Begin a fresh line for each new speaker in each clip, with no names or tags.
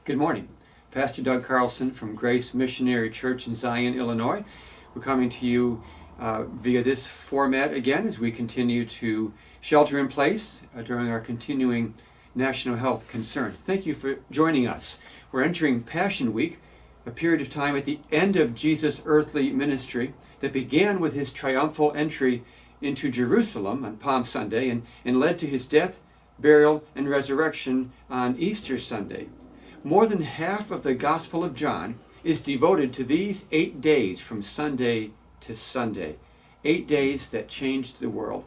Good morning. Pastor Doug Carlson from Grace Missionary Church in Zion, Illinois. We're coming to you via this format again as we continue to shelter in place during our continuing national health concern. Thank you for joining us. We're entering Passion Week, a period of time at the end of Jesus' earthly ministry that began with his triumphal entry into Jerusalem on Palm Sunday and led to his death, burial, and resurrection on Easter Sunday. More than half of the Gospel of John is devoted to these 8 days from Sunday to Sunday. 8 days that changed the world.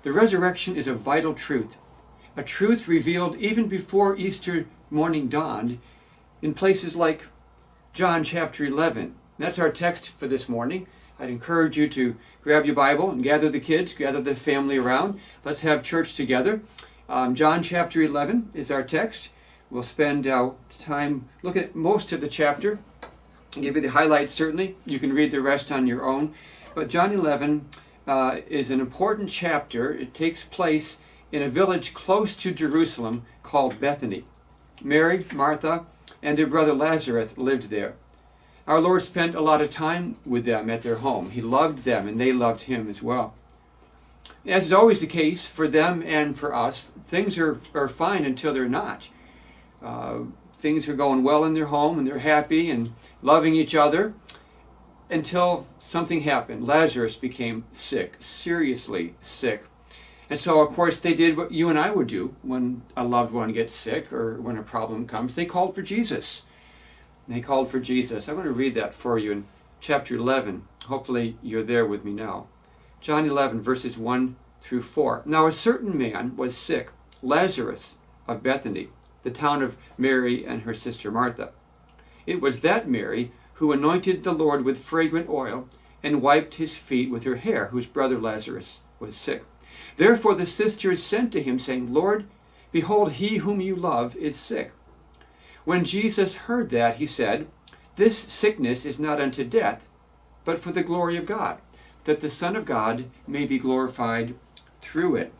The resurrection is a vital truth, a truth revealed even before Easter morning dawned in places like John chapter 11. That's our text for this morning. I'd encourage you to grab your Bible and gather the kids, gather the family around. Let's have church together. John chapter 11 is our text. We'll spend time looking at most of the chapter. I'll give you the highlights, certainly. You can read the rest on your own. But John 11 is an important chapter. It takes place in a village close to Jerusalem called Bethany. Mary, Martha, and their brother Lazarus lived there. Our Lord spent a lot of time with them at their home. He loved them, and they loved him as well. As is always the case for them and for us, things are fine until they're not. Things are going well in their home and they're happy and loving each other until something happened. Lazarus became sick, seriously sick. And so, of course, they did what you and I would do when a loved one gets sick or when a problem comes. They called for Jesus. They called for Jesus. I'm going to read that for you in chapter 11. Hopefully you're there with me now. John 11, verses 1 through 4. Now a certain man was sick, Lazarus of Bethany, the town of Mary and her sister Martha. It was that Mary who anointed the Lord with fragrant oil and wiped his feet with her hair, whose brother Lazarus was sick. Therefore the sisters sent to him, saying, Lord, behold, he whom you love is sick. When Jesus heard that, he said, This sickness is not unto death, but for the glory of God, that the Son of God may be glorified through it.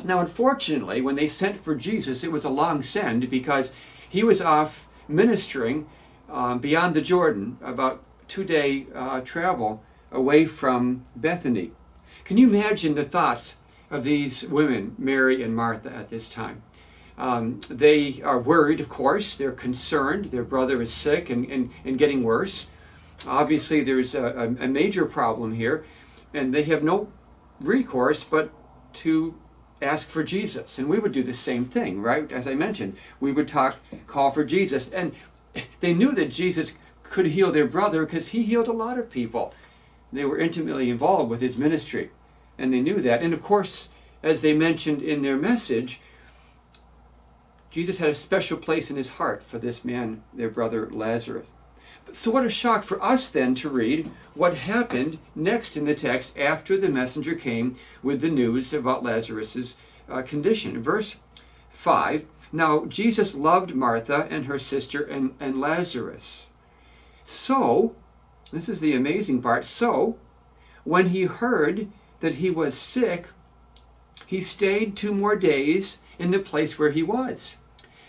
Now, unfortunately, when they sent for Jesus, it was a long send because he was off ministering beyond the Jordan, about 2-day travel away from Bethany. Can you imagine the thoughts of these women, Mary and Martha, at this time? They are worried, of course. They're concerned. Their brother is sick and getting worse. Obviously, there's a major problem here, and they have no recourse but to ask for Jesus. And we would do the same thing, right? As I mentioned, we would call for Jesus. And they knew that Jesus could heal their brother because he healed a lot of people. They were intimately involved with his ministry, and they knew that. And of course, as they mentioned in their message, Jesus had a special place in his heart for this man, their brother Lazarus. So what a shock for us then to read what happened next in the text after the messenger came with the news about Lazarus' condition. Verse 5, Now Jesus loved Martha and her sister and Lazarus. So, this is the amazing part, so when he heard that he was sick, he stayed 2 more days in the place where he was.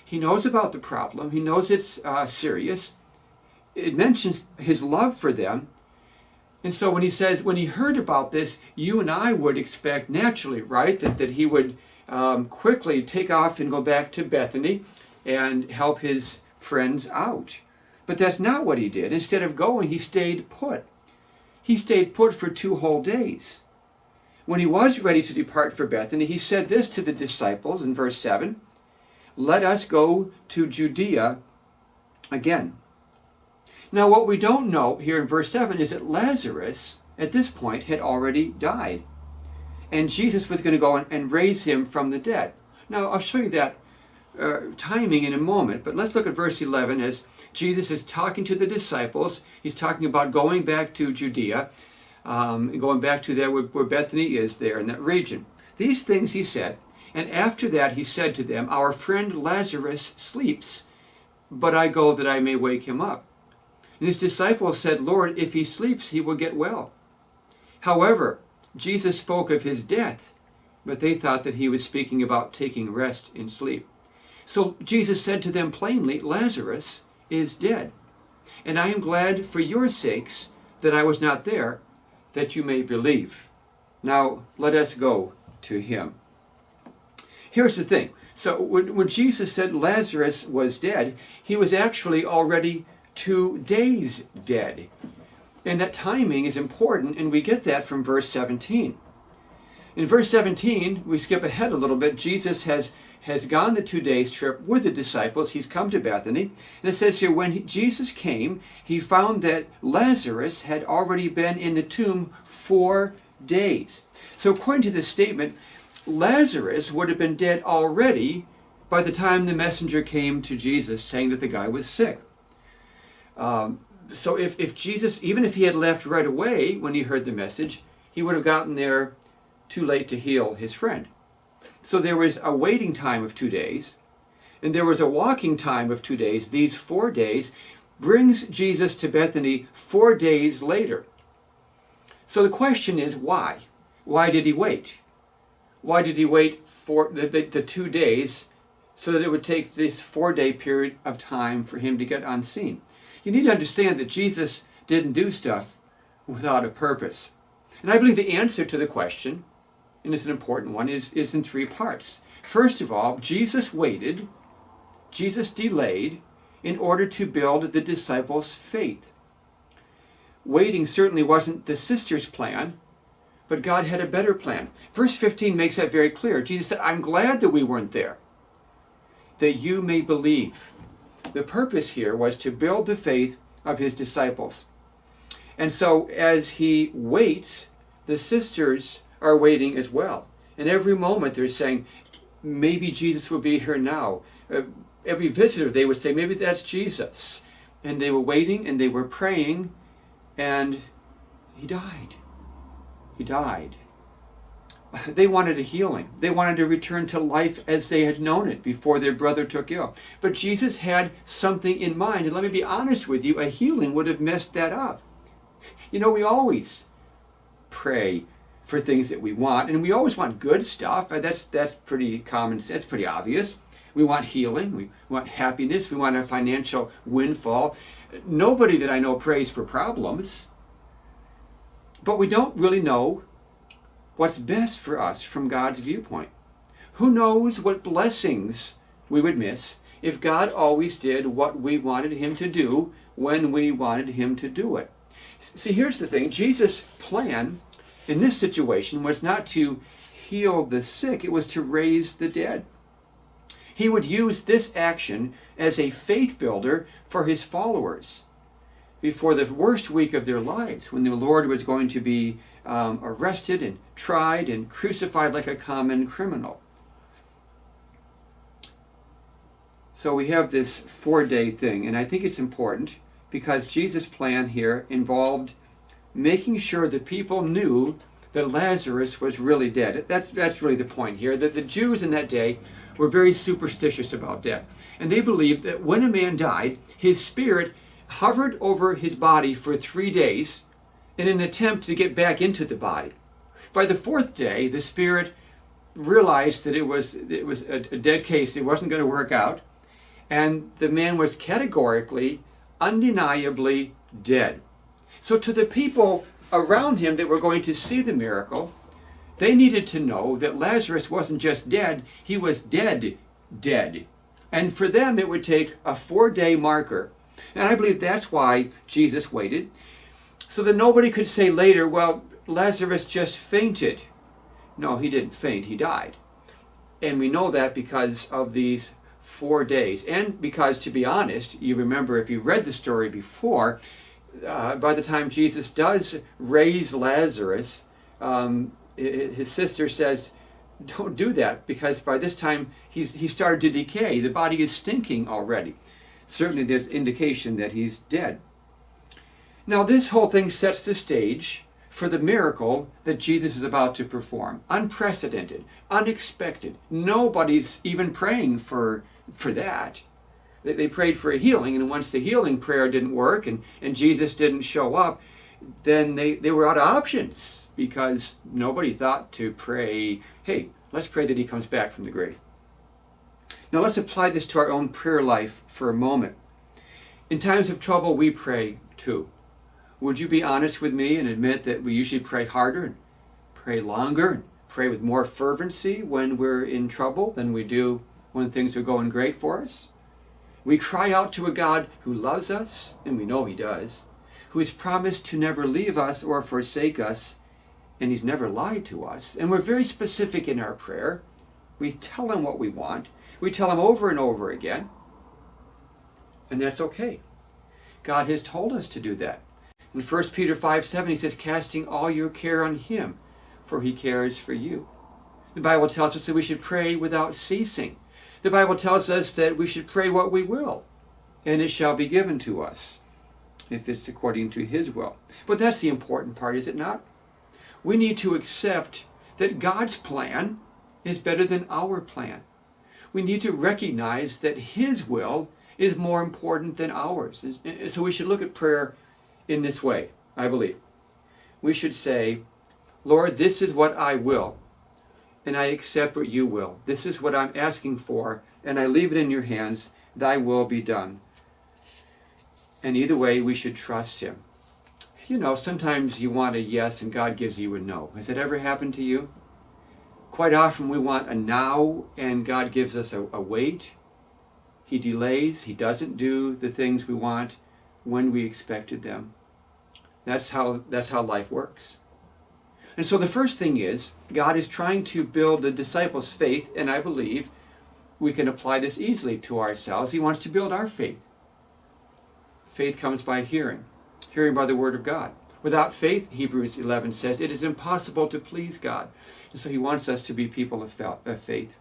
He knows about the problem. He knows it's serious. It mentions his love for them. And so when he says, when he heard about this, you and I would expect naturally, right, that he would quickly take off and go back to Bethany and help his friends out. But that's not what he did. Instead of going, he stayed put. He stayed put for 2 whole days. When he was ready to depart for Bethany, he said this to the disciples in verse 7, Let us go to Judea again. Now, what we don't know here in verse 7 is that Lazarus, at this point, had already died. And Jesus was going to go and raise him from the dead. Now, I'll show you that timing in a moment, but let's look at verse 11 as Jesus is talking to the disciples. He's talking about going back to Judea, going back to there where Bethany is there in that region. These things he said, and after that he said to them, Our friend Lazarus sleeps, but I go that I may wake him up. And his disciples said, Lord, if he sleeps, he will get well. However, Jesus spoke of his death, but they thought that he was speaking about taking rest in sleep. So Jesus said to them plainly, Lazarus is dead. And I am glad for your sakes that I was not there, that you may believe. Now let us go to him. Here's the thing. So when Jesus said Lazarus was dead, he was actually already 2 days dead. And that timing is important, and we get that from verse 17. In verse 17, we skip ahead a little bit. Jesus has gone the 2 days trip with the disciples. He's come to Bethany. And it says here, when Jesus came, he found that Lazarus had already been in the tomb 4 days. So according to this statement, Lazarus would have been dead already by the time the messenger came to Jesus saying that the guy was sick. So if Jesus, even if he had left right away when he heard the message, he would have gotten there too late to heal his friend. So there was a waiting time of 2 days, and there was a walking time of 2 days. These 4 days brings Jesus to Bethany 4 days later. So the question is, why? Why did he wait? Why did he wait for the 2 days so that it would take this 4-day period of time for him to get on scene? You need to understand that Jesus didn't do stuff without a purpose. And I believe the answer to the question, and it's an important one, is in 3 parts. First of all, Jesus waited, Jesus delayed in order to build the disciples' faith. Waiting certainly wasn't the sisters' plan, but God had a better plan. Verse 15 makes that very clear. Jesus said, I'm glad that we weren't there, that you may believe. The purpose here was to build the faith of his disciples. And so as he waits, the sisters are waiting as well. And every moment they're saying, maybe Jesus will be here now. Every visitor they would say, maybe that's Jesus. And they were waiting and they were praying, and he died. He died. They wanted a healing. They wanted to return to life as they had known it before their brother took ill. But Jesus had something in mind. And let me be honest with you, a healing would have messed that up. You know, we always pray for things that we want, and we always want good stuff. That's pretty common sense, pretty obvious. We want healing. We want happiness. We want a financial windfall. Nobody that I know prays for problems. But we don't really know what's best for us from God's viewpoint. Who knows what blessings we would miss if God always did what we wanted him to do when we wanted him to do it. See, here's the thing. Jesus' plan in this situation was not to heal the sick. It was to raise the dead. He would use this action as a faith builder for his followers before the worst week of their lives, when the Lord was going to be arrested and tried and crucified like a common criminal. So we have this 4-day thing, and I think it's important because Jesus' plan here involved making sure that people knew that Lazarus was really dead. That's really the point here, that the Jews in that day were very superstitious about death. And they believed that when a man died, his spirit hovered over his body for 3 days in an attempt to get back into the body. By the 4th day, the spirit realized that it was a dead case. It wasn't going to work out. And the man was categorically, undeniably dead. So to the people around him that were going to see the miracle, they needed to know that Lazarus wasn't just dead, he was dead. And for them, it would take a 4-day marker. And I believe that's why Jesus waited, so that nobody could say later, well, Lazarus just fainted. No, he didn't faint, he died. And we know that because of these 4 days. And because, to be honest, you remember if you read the story before, by the time Jesus does raise Lazarus, his sister says, don't do that, because by this time he started to decay. The body is stinking already. Certainly there's indication that he's dead. Now this whole thing sets the stage for the miracle that Jesus is about to perform. Unprecedented, unexpected. Nobody's even praying for that. They prayed for a healing, and once the healing prayer didn't work and Jesus didn't show up, then they were out of options, because nobody thought to pray, hey, let's pray that he comes back from the grave. Now let's apply this to our own prayer life for a moment. In times of trouble, we pray too. Would you be honest with me and admit that we usually pray harder and pray longer and pray with more fervency when we're in trouble than we do when things are going great for us? We cry out to a God who loves us, and we know He does, who has promised to never leave us or forsake us, and He's never lied to us. And we're very specific in our prayer. We tell Him what we want. We tell Him over and over again. And that's okay. God has told us to do that. In 1 Peter 5:7, He says, casting all your care on Him, for He cares for you. The Bible tells us that we should pray without ceasing. The Bible tells us that we should pray what we will, and it shall be given to us, if it's according to His will. But that's the important part, is it not? We need to accept that God's plan is better than our plan. We need to recognize that His will is more important than ours. So we should look at prayer in this way, I believe. We should say, Lord, this is what I will, and I accept what you will. This is what I'm asking for, and I leave it in your hands. Thy will be done. And either way, we should trust Him. You know, sometimes you want a yes and God gives you a no. Has that ever happened to you? Quite often we want a now and God gives us a wait. He delays. He doesn't do the things we want when we expected them. That's how life works. And so the first thing is, God is trying to build the disciples' faith, and I believe we can apply this easily to ourselves. He wants to build our faith. Faith comes by hearing, hearing by the Word of God. Without faith, Hebrews 11 says, it is impossible to please God. And so He wants us to be people of faith.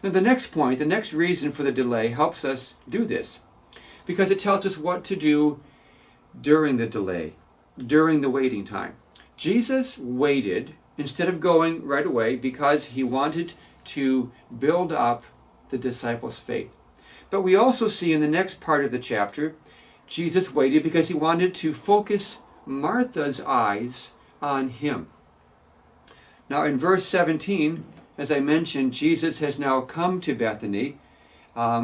Then the next point, the next reason for the delay helps us do this, because it tells us what to do during the delay, during the waiting time. Jesus waited instead of going right away because He wanted to build up the disciples' faith. But we also see in the next part of the chapter, Jesus waited because He wanted to focus Martha's eyes on Him. Now in verse 17, as I mentioned, Jesus has now come to Bethany.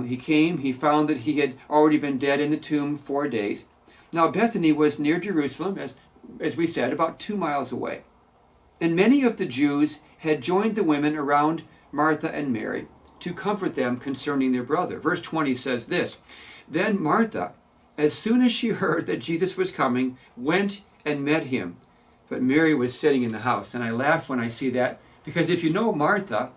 He came, He found that He had already been dead in the tomb 4 days. Now Bethany was near Jerusalem, as we said, about 2 miles away. And many of the Jews had joined the women around Martha and Mary to comfort them concerning their brother. Verse 20 says this, then Martha, as soon as she heard that Jesus was coming, went and met Him. But Mary was sitting in the house. And I laugh when I see that, because if you know Martha,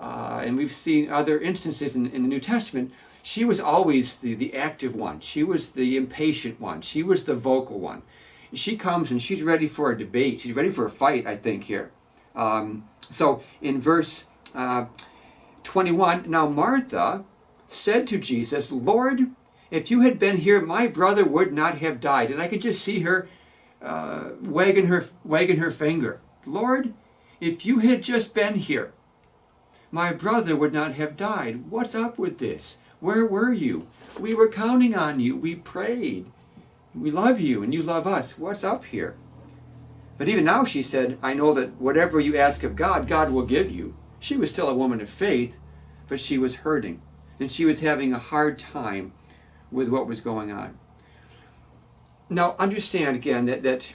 and we've seen other instances in the New Testament, she was always the active one. She was the impatient one. She was the vocal one. She comes and she's ready for a debate. She's ready for a fight, I think, here. So in verse 21, now Martha said to Jesus, Lord, if you had been here, my brother would not have died. And I could just see her wagging her finger. Lord, if you had just been here, my brother would not have died. What's up with this? Where were you? We were counting on you. We prayed. We love you and you love us. What's up here? But even now she said, I know that whatever you ask of God, God will give you. She was still a woman of faith, but she was hurting. And she was having a hard time with what was going on. Now understand again that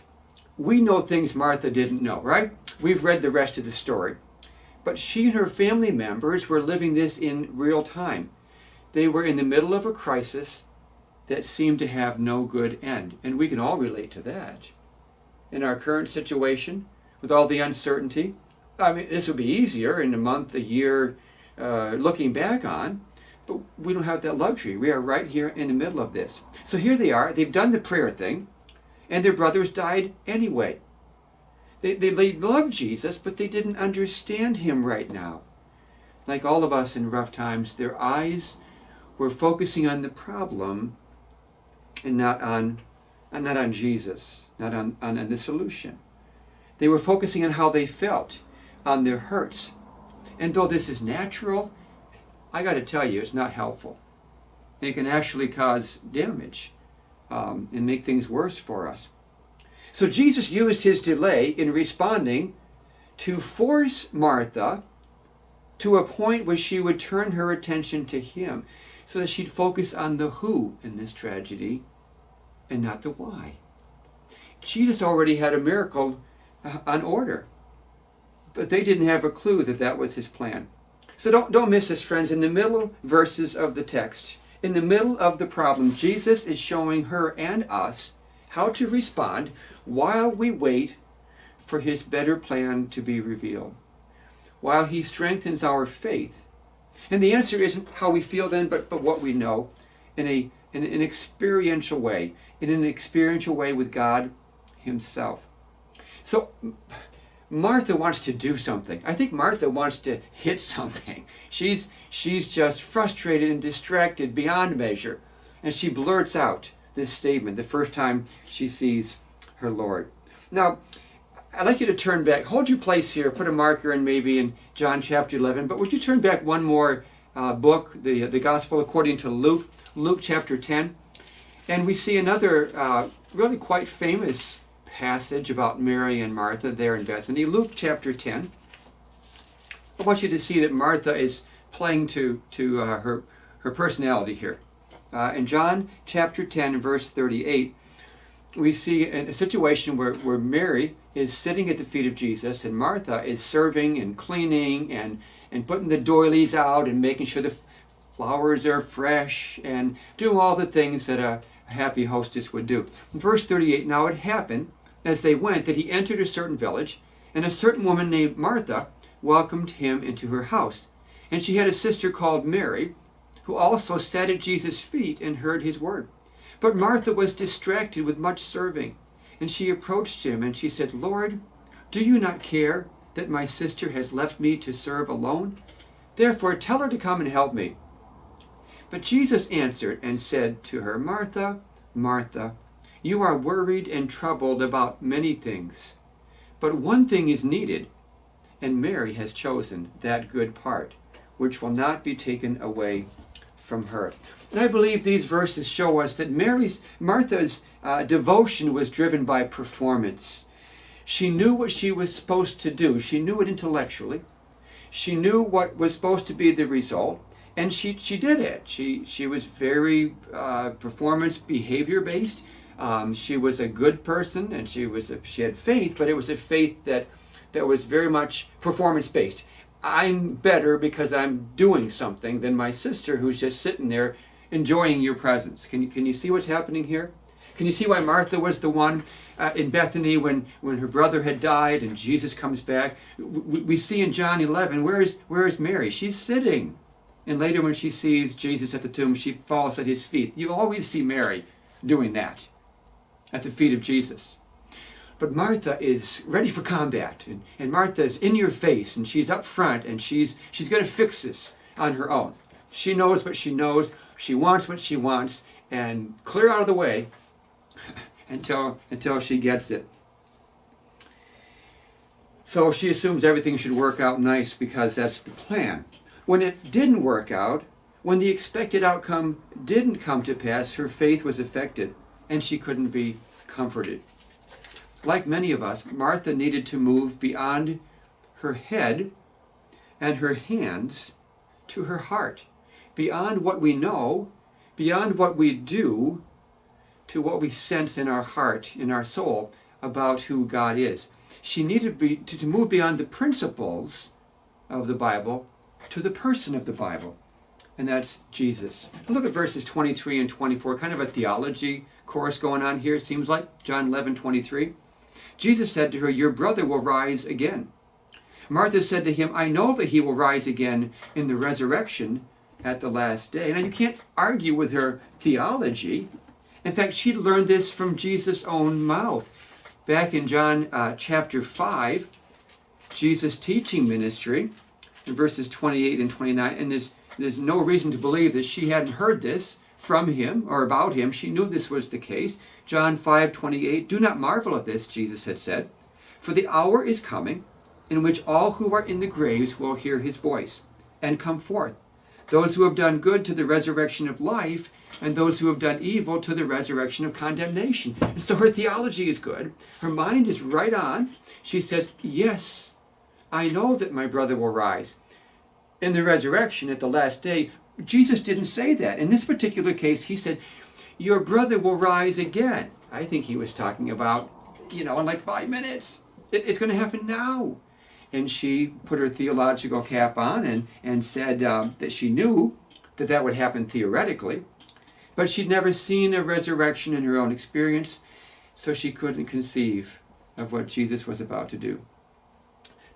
we know things Martha didn't know, right? We've read the rest of the story. But she and her family members were living this in real time. They were in the middle of a crisis that seemed to have no good end. And we can all relate to that. In our current situation, with all the uncertainty, I mean, this would be easier in a month, a year, looking back on, but we don't have that luxury. We are right here in the middle of this. So here they are, they've done the prayer thing, and their brothers died anyway. They loved Jesus, but they didn't understand Him right now. Like all of us in rough times, their eyes were focusing on the problem and not on Jesus, not on the solution. They were focusing on how they felt, on their hurts. And though this is natural, I got to tell you, it's not helpful. It can actually cause damage and make things worse for us. So Jesus used His delay in responding to force Martha to a point where she would turn her attention to him, so that she'd focus on the who in this tragedy and not the why. Jesus already had a miracle on order, but they didn't have a clue that that was his plan. So don't miss this, friends. In the middle verses of the text, in the middle of the problem, Jesus is showing her and us how to respond while we wait for his better plan to be revealed, while he strengthens our faith. And the answer isn't how we feel then, but what we know in an experiential way, with God himself. So Martha wants to do something. I think Martha wants to hit something. She's just frustrated and distracted beyond measure. And she blurts out this statement the first time she sees her Lord. Now, I'd like you to turn back. Hold your place here. Put a marker in maybe in John chapter 11. But would you turn back one more book, the Gospel according to Luke, Luke chapter 10. And we see another really quite famous passage about Mary and Martha there in Bethany. Luke chapter 10. I want you to see that Martha is playing to her personality here. In John chapter 10, verse 38, we see a situation where Mary is sitting at the feet of Jesus, and Martha is serving and cleaning and putting the doilies out and making sure the flowers are fresh and doing all the things that a happy hostess would do. In verse 38, now it happened as they went that he entered a certain village, and a certain woman named Martha welcomed him into her house. And she had a sister called Mary, who also sat at Jesus' feet and heard his word. But Martha was distracted with much serving, and she approached him and she said, Lord, do you not care that my sister has left me to serve alone? Therefore tell her to come and help me. But Jesus answered and said to her, Martha, Martha, you are worried and troubled about many things, but one thing is needed, and Mary has chosen that good part, which will not be taken away from her. And I believe these verses show us that Martha's devotion was driven by performance. She knew what she was supposed to do. She knew it intellectually. She knew what was supposed to be the result, and she did it. She was very performance behavior based. She was a good person, and she had faith, but it was a faith that was very much performance based. I'm better because I'm doing something than my sister who's just sitting there enjoying your presence. Can you see what's happening here? Can you see why Martha was the one in Bethany when her brother had died and Jesus comes back? We see in John 11, where is Mary? She's sitting. And later when she sees Jesus at the tomb, she falls at his feet. You always see Mary doing that at the feet of Jesus. But Martha is ready for combat, and Martha's in your face, and she's up front, and she's going to fix this on her own. She knows what she knows, she wants what she wants, and clear out of the way until she gets it. So she assumes everything should work out nice because that's the plan. When it didn't work out, when the expected outcome didn't come to pass, her faith was affected, and she couldn't be comforted. Like many of us, Martha needed to move beyond her head and her hands to her heart, beyond what we know, beyond what we do, to what we sense in our heart, in our soul, about who God is. She needed to move beyond the principles of the Bible to the person of the Bible, and that's Jesus. Look at verses 23 and 24, kind of a theology course going on here, it seems like. John 11:23. Jesus said to her, your brother will rise again. Martha said to him, I know that he will rise again in the resurrection at the last day. Now you can't argue with her theology. In fact, she'd learned this from Jesus' own mouth. Back in John chapter 5, Jesus' teaching ministry, in verses 28 and 29, and there's no reason to believe that she hadn't heard this from him or about him. She knew this was the case. John 5:28, do not marvel at this, Jesus had said, for the hour is coming in which all who are in the graves will hear his voice and come forth, those who have done good to the resurrection of life, and those who have done evil to the resurrection of condemnation. And so her theology is good. Her mind is right on. She says, yes, I know that my brother will rise. in the resurrection at the last day. Jesus didn't say that. In this particular case, he said, your brother will rise again. I think he was talking about, in like 5 minutes. It's going to happen now. And she put her theological cap on and said that she knew that would happen theoretically, but she'd never seen a resurrection in her own experience, so she couldn't conceive of what Jesus was about to do.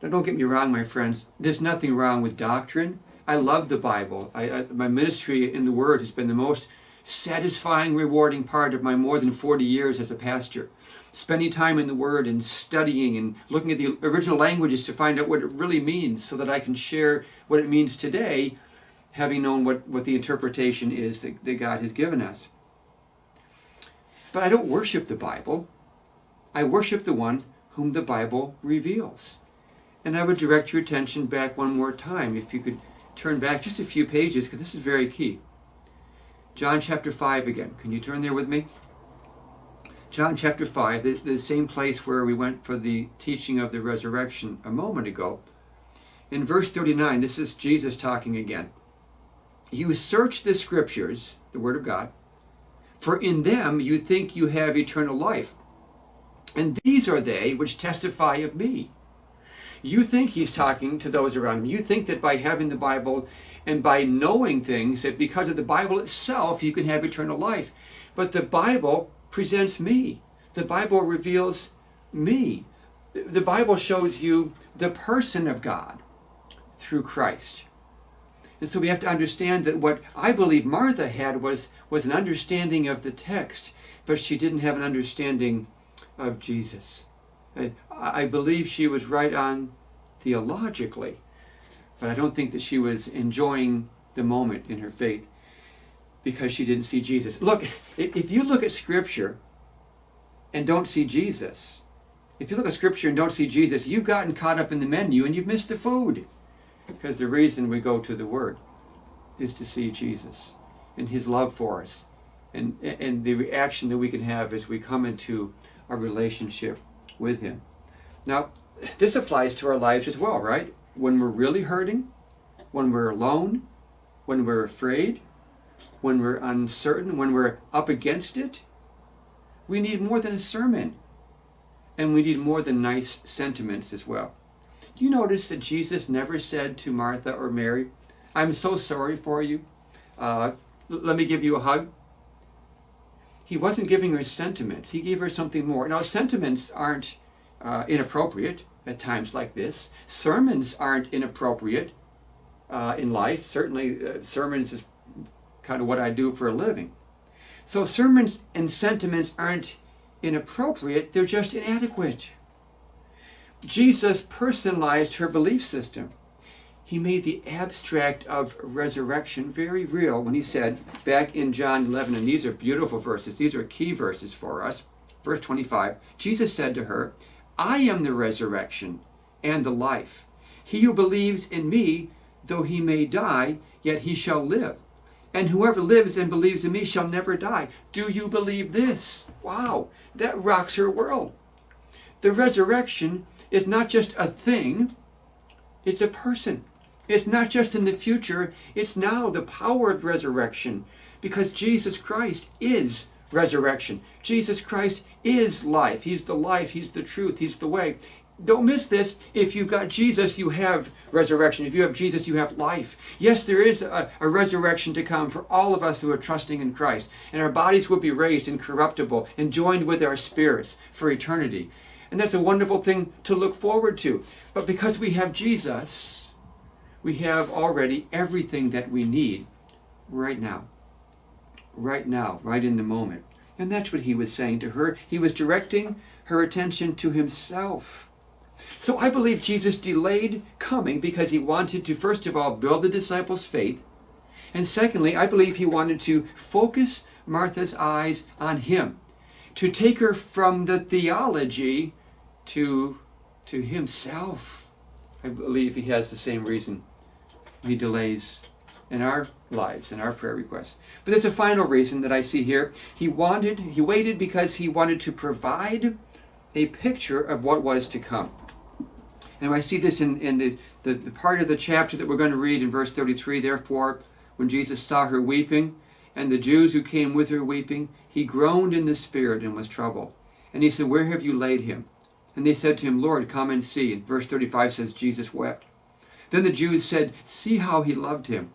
Now, don't get me wrong, my friends. There's nothing wrong with doctrine. I love the Bible. My ministry in the Word has been the most satisfying, rewarding part of my more than 40 years as a pastor. Spending time in the Word and studying and looking at the original languages to find out what it really means so that I can share what it means today, having known what the interpretation is that God has given us. But I don't worship the Bible. I worship the one whom the Bible reveals. And I would direct your attention back one more time, if you could turn back just a few pages, because this is very key. John chapter 5 again. Can you turn there with me? John chapter 5, the same place where we went for the teaching of the resurrection a moment ago. In verse 39, this is Jesus talking again. You search the scriptures, the Word of God, for in them you think you have eternal life. And these are they which testify of me. You think he's talking to those around him. You think that by having the Bible and by knowing things, that because of the Bible itself, you can have eternal life. But the Bible presents me. The Bible reveals me. The Bible shows you the person of God through Christ. And so we have to understand that what I believe Martha had was an understanding of the text, but she didn't have an understanding of Jesus. I believe she was right on theologically, but I don't think that she was enjoying the moment in her faith because she didn't see Jesus. Look, if you look at Scripture and don't see Jesus, if you look at Scripture and don't see Jesus, you've gotten caught up in the menu and you've missed the food. Because the reason we go to the Word is to see Jesus and His love for us and the reaction that we can have as we come into a relationship with Him. Now, this applies to our lives as well, right? When we're really hurting, when we're alone, when we're afraid, when we're uncertain, when we're up against it, we need more than a sermon. And we need more than nice sentiments as well. Do you notice that Jesus never said to Martha or Mary, I'm so sorry for you. Let me give you a hug. He wasn't giving her sentiments. He gave her something more. Now, sentiments aren't inappropriate at times like this. Sermons aren't inappropriate in life. Certainly, sermons is kind of what I do for a living. So sermons and sentiments aren't inappropriate. They're just inadequate. Jesus personalized her belief system. He made the abstract of resurrection very real when he said, back in John 11, and these are beautiful verses, these are key verses for us, verse 25, Jesus said to her, I am the resurrection and the life. He who believes in me, though he may die, yet he shall live. And whoever lives and believes in me shall never die. Do you believe this? Wow, that rocks her world. The resurrection is not just a thing, it's a person. It's not just in the future, it's now the power of resurrection, because Jesus Christ is resurrection. Jesus Christ is life. He's the life, He's the truth, He's the way. Don't miss this. If you've got Jesus, you have resurrection. If you have Jesus, you have life. Yes, there is a resurrection to come for all of us who are trusting in Christ. And our bodies will be raised incorruptible and joined with our spirits for eternity. And that's a wonderful thing to look forward to. But because we have Jesus, we have already everything that we need right now. Right now, right in the moment. And that's what he was saying to her. He was directing her attention to himself. So I believe Jesus delayed coming because he wanted to, first of all, build the disciples' faith. And secondly, I believe he wanted to focus Martha's eyes on him, to take her from the theology to himself. I believe he has the same reason he delays in our lives, in our prayer requests. But there's a final reason that I see here. He waited because he wanted to provide a picture of what was to come. And I see this in the part of the chapter that we're going to read in verse 33. Therefore, when Jesus saw her weeping, and the Jews who came with her weeping, he groaned in the spirit and was troubled. And he said, where have you laid him? And they said to him, Lord, come and see. And verse 35 says, Jesus wept. Then the Jews said, see how he loved him.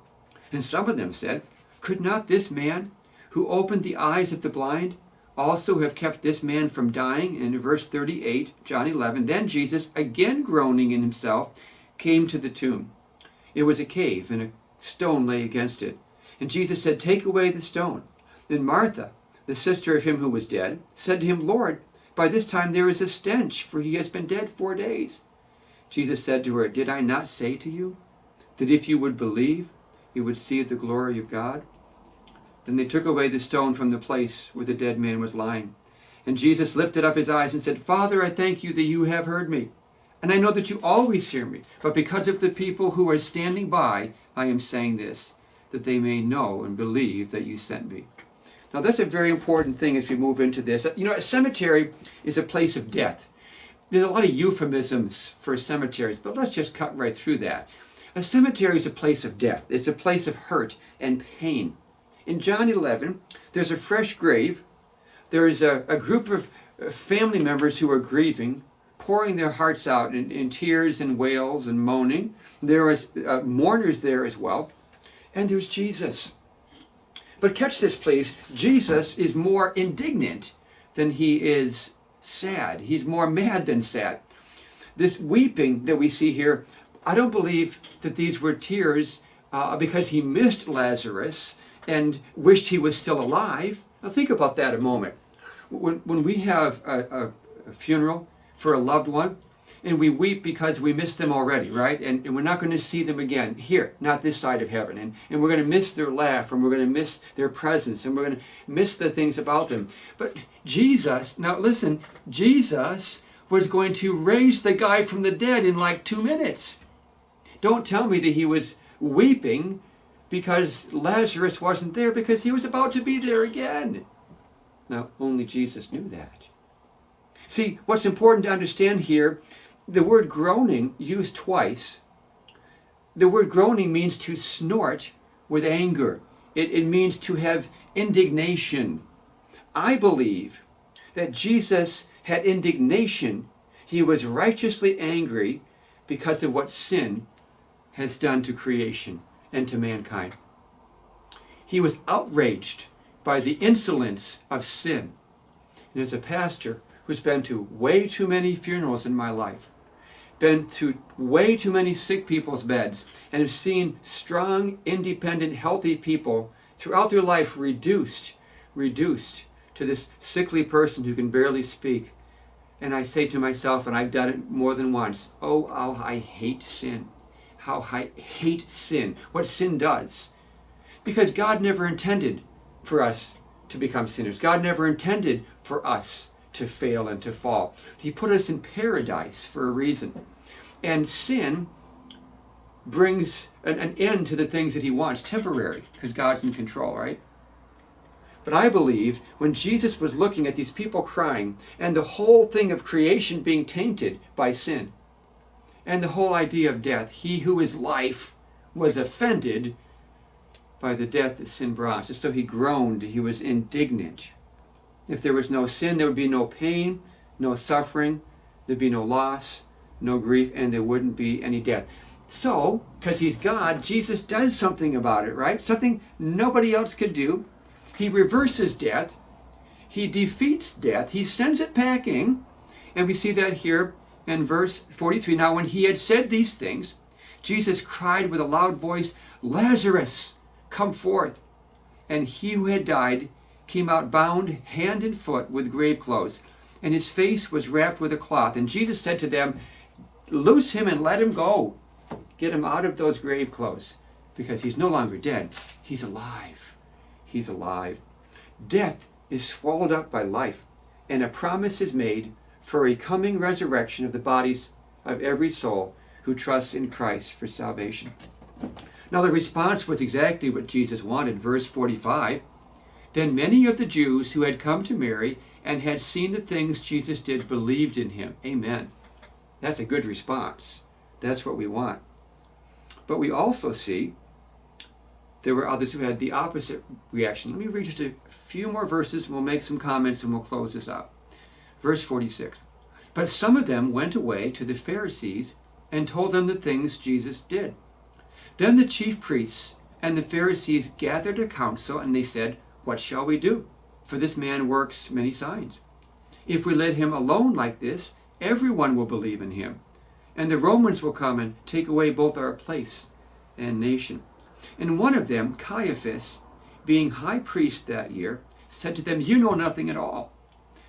And some of them said, could not this man who opened the eyes of the blind also have kept this man from dying? And in verse 38, John 11, then Jesus, again groaning in himself, came to the tomb. It was a cave, and a stone lay against it. And Jesus said, take away the stone. Then Martha, the sister of him who was dead, said to him, Lord, by this time there is a stench, for he has been dead 4 days. Jesus said to her, did I not say to you, that if you would believe, you would see the glory of God? Then they took away the stone from the place where the dead man was lying. And Jesus lifted up his eyes and said, Father, I thank you that you have heard me. And I know that you always hear me. But because of the people who are standing by, I am saying this, that they may know and believe that you sent me. Now that's a very important thing as we move into this. You know, a cemetery is a place of death. There's a lot of euphemisms for cemeteries, but let's just cut right through that. A cemetery is a place of death. It's a place of hurt and pain. In John 11, there's a fresh grave. There is a group of family members who are grieving, pouring their hearts out in tears and wails and moaning. There is mourners there as well. And there's Jesus. But catch this, please. Jesus is more indignant than he is sad. He's more mad than sad. This weeping that we see here, I don't believe that these were tears because he missed Lazarus and wished he was still alive. Now think about that a moment. When we have a funeral for a loved one, and we weep because we miss them already, right? And we're not going to see them again here, not this side of heaven. And we're going to miss their laugh, and we're going to miss their presence, and we're going to miss the things about them. But Jesus, now listen, Jesus was going to raise the guy from the dead in like 2 minutes. Don't tell me that he was weeping because Lazarus wasn't there, because he was about to be there again. Now, only Jesus knew that. See, what's important to understand here, the word groaning used twice. The word groaning means to snort with anger. It means to have indignation. I believe that Jesus had indignation. He was righteously angry because of what sin has done to creation and to mankind. He was outraged by the insolence of sin. And as a pastor who's been to way too many funerals in my life, been to way too many sick people's beds, and have seen strong, independent, healthy people throughout their life reduced to this sickly person who can barely speak. And I say to myself, and I've done it more than once, oh, how I hate sin. How I hate sin. What sin does. Because God never intended for us to become sinners. God never intended for us to fail and to fall. He put us in paradise for a reason. And sin brings an end to the things that he wants, temporary, because God's in control, right? But I believe when Jesus was looking at these people crying, and the whole thing of creation being tainted by sin, and the whole idea of death, he who is life was offended by the death that sin brought. And so he groaned, he was indignant. If there was no sin, there would be no pain, no suffering, there'd be no loss, no grief, and there wouldn't be any death. So, because he's God, Jesus does something about it, right? Something nobody else could do. He reverses death. He defeats death. He sends it packing. And we see that here in verse 43. Now, when he had said these things, Jesus cried with a loud voice, Lazarus, come forth. And he who had died came out bound hand and foot with grave clothes, and his face was wrapped with a cloth. And Jesus said to them, loose him and let him go. Get him out of those grave clothes, because he's no longer dead. He's alive. He's alive. Death is swallowed up by life, and a promise is made for a coming resurrection of the bodies of every soul who trusts in Christ for salvation. Now the response was exactly what Jesus wanted. Verse 45, then many of the Jews who had come to Mary and had seen the things Jesus did believed in him. Amen. That's a good response. That's what we want. But we also see there were others who had the opposite reaction. Let me read just a few more verses, and we'll make some comments, and we'll close this out. Verse 46. But some of them went away to the Pharisees and told them the things Jesus did. Then the chief priests and the Pharisees gathered a council, and they said, "What shall we do? For this man works many signs. If we let him alone like this, everyone will believe in him. And the Romans will come and take away both our place and nation." And one of them, Caiaphas, being high priest that year, said to them, "You know nothing at all,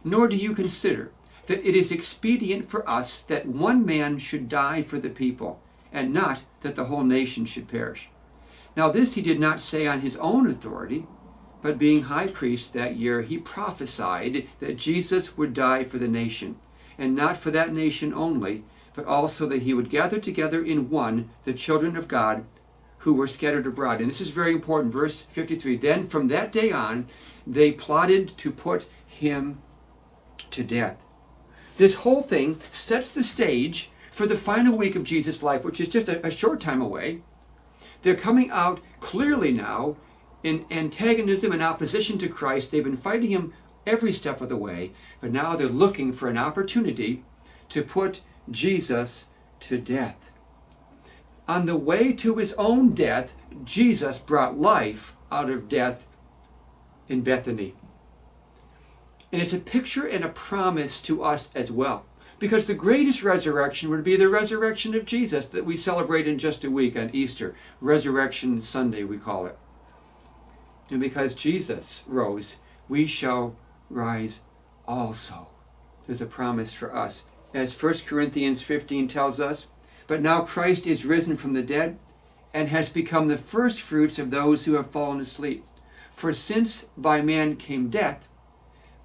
nor do you consider that it is expedient for us that one man should die for the people, and not that the whole nation should perish." Now this he did not say on his own authority, but being high priest that year, he prophesied that Jesus would die for the nation, and not for that nation only, but also that he would gather together in one the children of God who were scattered abroad. And this is very important. Verse 53, then from that day on, they plotted to put him to death. This whole thing sets the stage for the final week of Jesus' life, which is just a short time away. They're coming out clearly now in antagonism and opposition to Christ. They've been fighting him every step of the way, but now they're looking for an opportunity to put Jesus to death. On the way to his own death, Jesus brought life out of death in Bethany. And it's a picture and a promise to us as well. Because the greatest resurrection would be the resurrection of Jesus that we celebrate in just a week on Easter. Resurrection Sunday, we call it. And because Jesus rose, we shall rise also. There's a promise for us. As 1 Corinthians 15 tells us, but now Christ is risen from the dead and has become the first fruits of those who have fallen asleep. For since by man came death,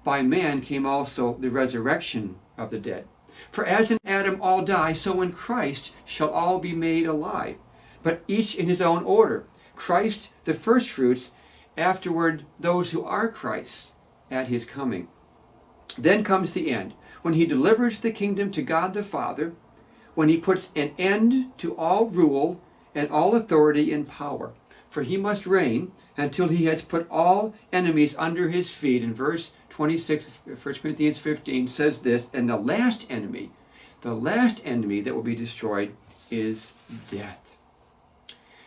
by man came also the resurrection of the dead. For as in Adam all die, so in Christ shall all be made alive, but each in his own order. Christ the first fruits, afterward those who are Christ's at his coming. Then comes the end, when he delivers the kingdom to God the Father, when he puts an end to all rule and all authority and power. For he must reign until he has put all enemies under his feet. In verse 26 of 1 Corinthians 15 says this, and the last enemy that will be destroyed is death.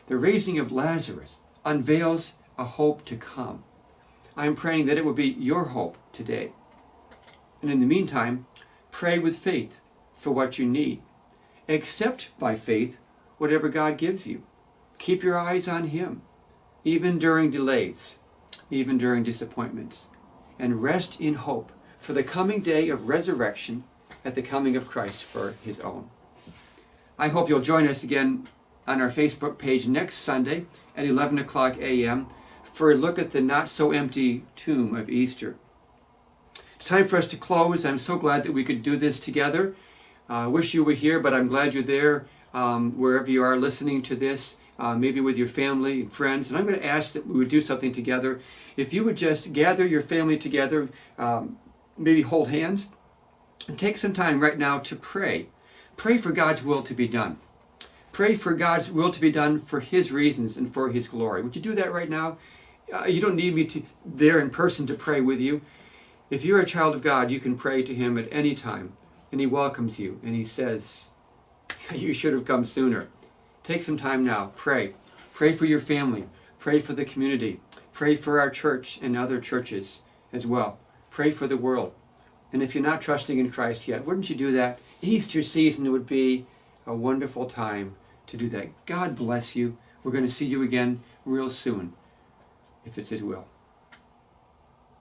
The raising of Lazarus unveils a hope to come. I am praying that it will be your hope today. And in the meantime, pray with faith for what you need. Accept by faith whatever God gives you. Keep your eyes on him, even during delays, even during disappointments, and rest in hope for the coming day of resurrection at the coming of Christ for his own. I hope you'll join us again on our Facebook page next Sunday at 11 o'clock a.m. for a look at the not-so-empty tomb of Easter. It's time for us to close. I'm so glad that we could do this together. I wish you were here, but I'm glad you're there wherever you are listening to this, maybe with your family and friends. And I'm going to ask that we would do something together. If you would just gather your family together, maybe hold hands, and take some time right now to pray. Pray for God's will to be done. Pray for God's will to be done for his reasons and for his glory. Would you do that right now? You don't need me there in person to pray with you. If you're a child of God, you can pray to him at any time. And he welcomes you, and he says, you should have come sooner. Take some time now. Pray. Pray for your family. Pray for the community. Pray for our church and other churches as well. Pray for the world. And if you're not trusting in Christ yet, wouldn't you do that? Easter season would be a wonderful time to do that. God bless you. We're going to see you again real soon, if it's his will.